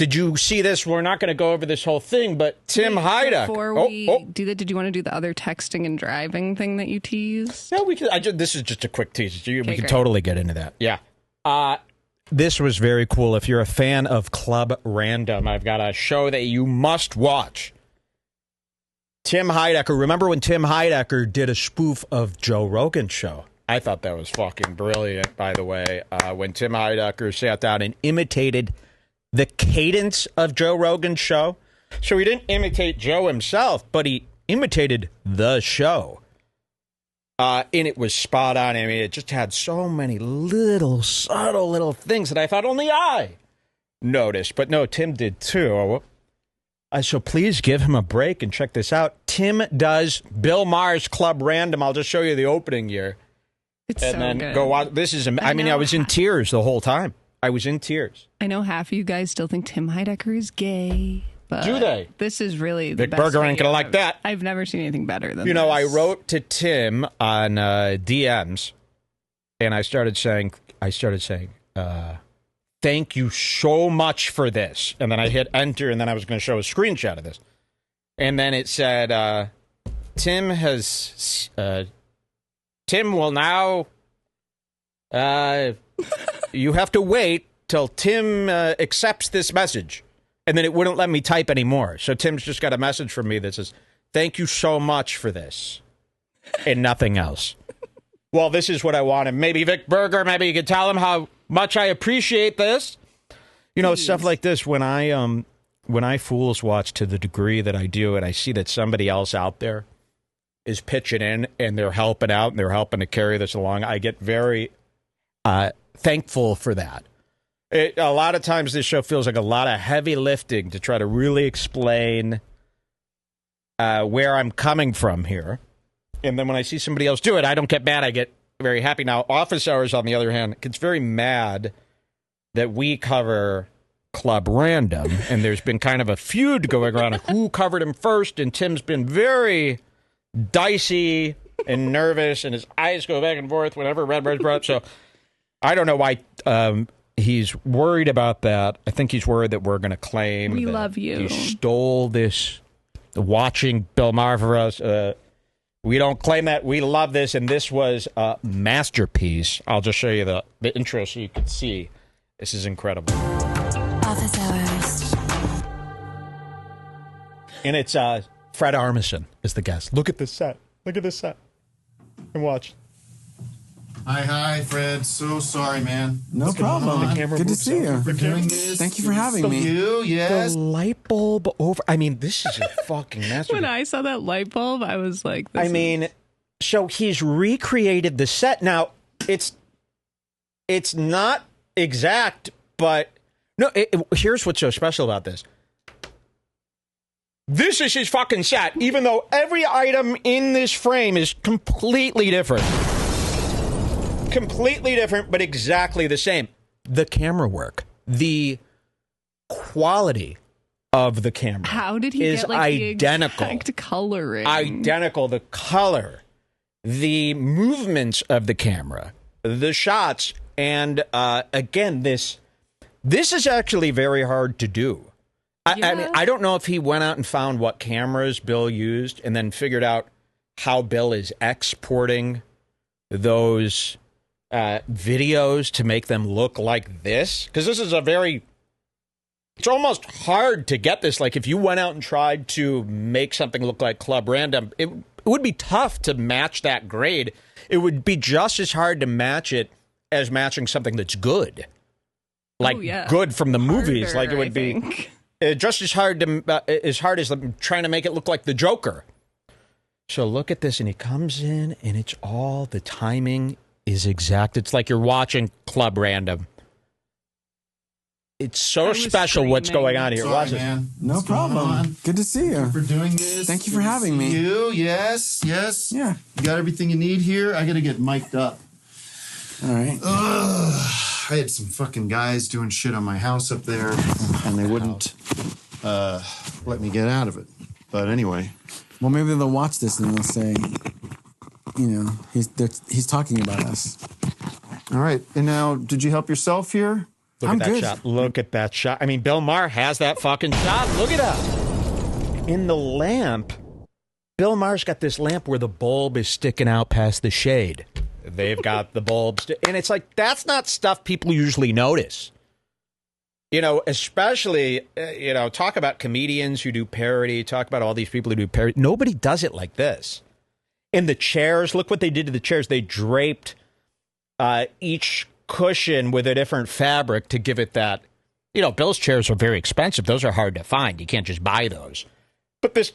did you see this? We're not going to go over this whole thing, but Tim Heidecker. Before we do that, did you want to do the other texting and driving thing that you teased? Yeah, we could. This is just a quick tease. We can great. totally get into that. Yeah. This was very cool. If you're a fan of Club Random, I've got a show that you must watch. Tim Heidecker. Remember when Tim Heidecker did a spoof of Joe Rogan's show? I thought that was fucking brilliant, by the way. When Tim Heidecker sat down and imitated the cadence of Joe Rogan's show. So he didn't imitate Joe himself, but he imitated the show. And it was spot on. I mean, it just had so many little, subtle little things that I thought only I noticed. But no, Tim did too. So please give him a break and check this out. Tim does Bill Maher's Club Random. I'll just show you the opening here. It's and so then good. go watch. This is, I mean, I was in tears the whole time. I was in tears. I know half of you guys still think Tim Heidecker is gay. But do they? This is really the Vic best Berger ain't video gonna like that. I've never seen anything better than You know, this. I wrote to Tim on DMs, and I started saying, thank you so much for this. And then I hit enter, and then I was going to show a screenshot of this. And then it said, Tim will now, you have to wait till Tim accepts this message. And then it wouldn't let me type anymore. So Tim's just got a message from me that says, thank you so much for this. And nothing else. Well, this is what I wanted. Maybe Vic Berger, maybe you could tell him how much I appreciate this. You know, stuff like this, when I Fools Watch to the degree that I do, and I see that somebody else out there is pitching in and they're helping out and they're helping to carry this along, I get very thankful for that. A lot of times this show feels like a lot of heavy lifting to try to really explain where I'm coming from here. And then when I see somebody else do it, I don't get mad. I get very happy. Now, Office Hours, on the other hand, gets very mad that we cover Club Random. And there's been kind of a feud going around of who covered him first. And Tim's been very dicey and nervous, and his eyes go back and forth whenever Redbar's brought up. So I don't know why... he's worried about that. I think he's worried that we're going to claim we that love you. He stole this, watching Bill Maher for us. We don't claim that. We love this, and this was a masterpiece. I'll just show you the intro so you can see. This is incredible. Office Hours. And it's Fred Armisen is the guest. Look at this set. Look at this set. And watch. Hi, Fred. So sorry, man. No problem. Good to see you. For doing this. Thank you for having me. You, yes. The light bulb over. I mean, this is a fucking masterpiece. When I saw that light bulb, I was like, so he's recreated the set. Now, it's not exact, but no, here's what's so special about this. This is his fucking set, even though every item in this frame is completely different. Completely different, but exactly the same. The camera work, the quality of the camera. How did he is get like identical. the exact coloring? Identical. The color, the movements of the camera, the shots, and again, this is actually very hard to do. I mean, I don't know if he went out and found what cameras Bill used and then figured out how Bill is exporting those videos to make them look like this, because this is it's almost hard to get this. Like if you went out and tried to make something look like Club Random, it would be tough to match that grade. It would be just as hard to match it as matching something that's good, like good from the movies. Like it would be just as hard as trying to make it look like the Joker. So look at this, and he comes in, and it's all the timing is exact. It's like you're watching Club Random. It's so special what's going on here. Sorry, Watch man. it. No problem. Good to see you. For doing this. Thank you for having me. You, yes. Yeah. You got everything you need here? I got to get mic'd up. All right. I had some fucking guys doing shit on my house up there, and they wouldn't let me get out of it. But anyway. Well, maybe they'll watch this and they'll say, you know, he's talking about us. All right. And now, did you help yourself here? Look I'm at that good. shot. Look at that shot. I mean, Bill Maher has that fucking shot. Look at that. In the lamp, Bill Maher's got this lamp where the bulb is sticking out past the shade. They've got the bulbs. And it's like, that's not stuff people usually notice. You know, especially, talk about comedians who do parody, talk about all these people who do parody. Nobody does it like this. And the chairs, look what they did to the chairs. They draped each cushion with a different fabric to give it that. Bill's chairs are very expensive. Those are hard to find. You can't just buy those. But this,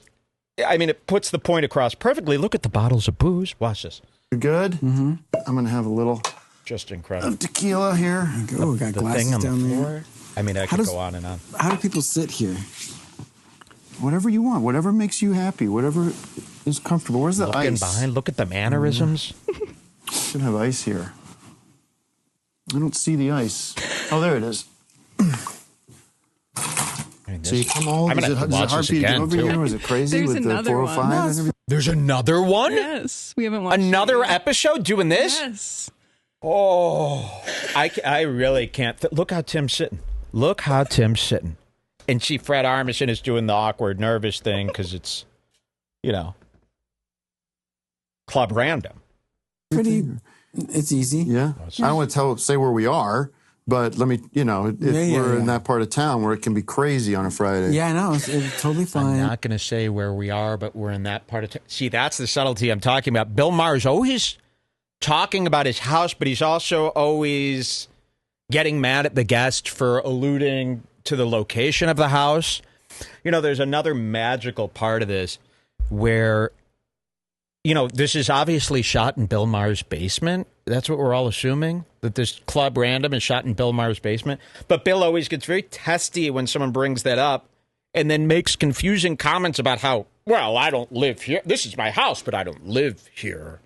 it puts the point across perfectly. Look at the bottles of booze. Watch this. You good? Mm-hmm. I'm going to have a little just incredible of tequila here. Oh, we got the glasses thing on down the there. floor. I mean, I could go on and on. How do people sit here? Whatever you want, whatever makes you happy, whatever is comfortable. Where's the Looking ice? behind, look at the mannerisms. Should have ice here. I don't see the ice. Oh, there it is. So you come all. I'm Is gonna have it to watch hard this for you to again, get over too. here? Was it crazy There's with the another one. 405 and everything? There's another one? Yes, we haven't watched Another it yet. episode doing this? Yes. Oh, I really can't. Look how Tim's sitting. Look how Tim's sitting. And see, Fred Armisen is doing the awkward, nervous thing because it's, Club Random. Pretty. It's easy. Yeah. I don't want to say where we are, but let me, if we're in that part of town where it can be crazy on a Friday. Yeah, I know. It's totally fine. I'm not going to say where we are, but we're in that part of town. See, that's the subtlety I'm talking about. Bill Maher's always talking about his house, but he's also always getting mad at the guest for alluding to the location of the house. There's another magical part of this where, this is obviously shot in Bill Maher's basement. That's what we're all assuming, that this Club Random is shot in Bill Maher's basement. But Bill always gets very testy when someone brings that up and then makes confusing comments about how, well, I don't live here. This is my house, but I don't live here.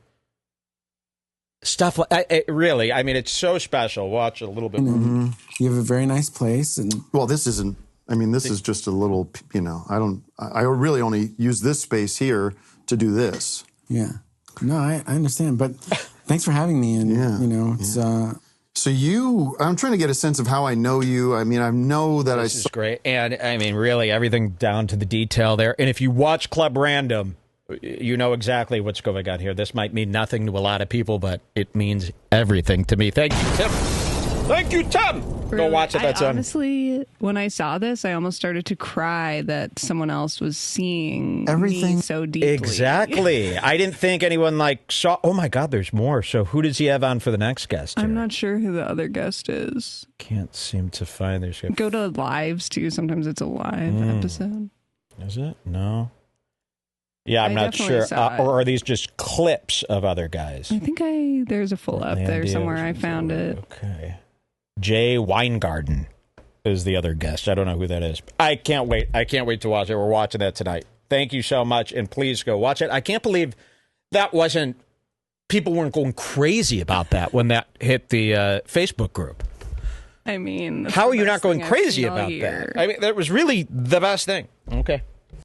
Stuff like really, it's so special. Watch it a little bit more. Mm-hmm. You have a very nice place, and Well, this isn't. This is just a little. I really only use this space here to do this. yeah. No, I understand, but thanks for having me. And it's So I'm trying to get a sense of how I know you. I know that This is great, and really everything down to the detail there. And if you watch Club Random, you know exactly what's going on here. This might mean nothing to a lot of people, but it means everything to me. Thank you, Tim. Thank you, Tim. Go watch it. That's honestly, when I saw this, I almost started to cry that someone else was seeing Everything- me so deeply. Exactly. I didn't think anyone saw. Oh my God, there's more. So who does he have on for the next guest? I'm here? not sure who the other guest is. Can't seem to find. There's. Go to lives too. Sometimes it's a live episode. Is it? No. Yeah, I'm I not definitely sure. saw it. Or are these just clips of other guys? I think there's a full up there somewhere. I found it. Okay. Jay Weingarten is the other guest. I don't know who that is. I can't wait. I can't wait to watch it. We're watching that tonight. Thank you so much, and please go watch it. I can't believe that people weren't going crazy about that when that hit the Facebook group. That's How are the you not best going thing I've crazy seen all about year. that? That was really the best thing. Okay.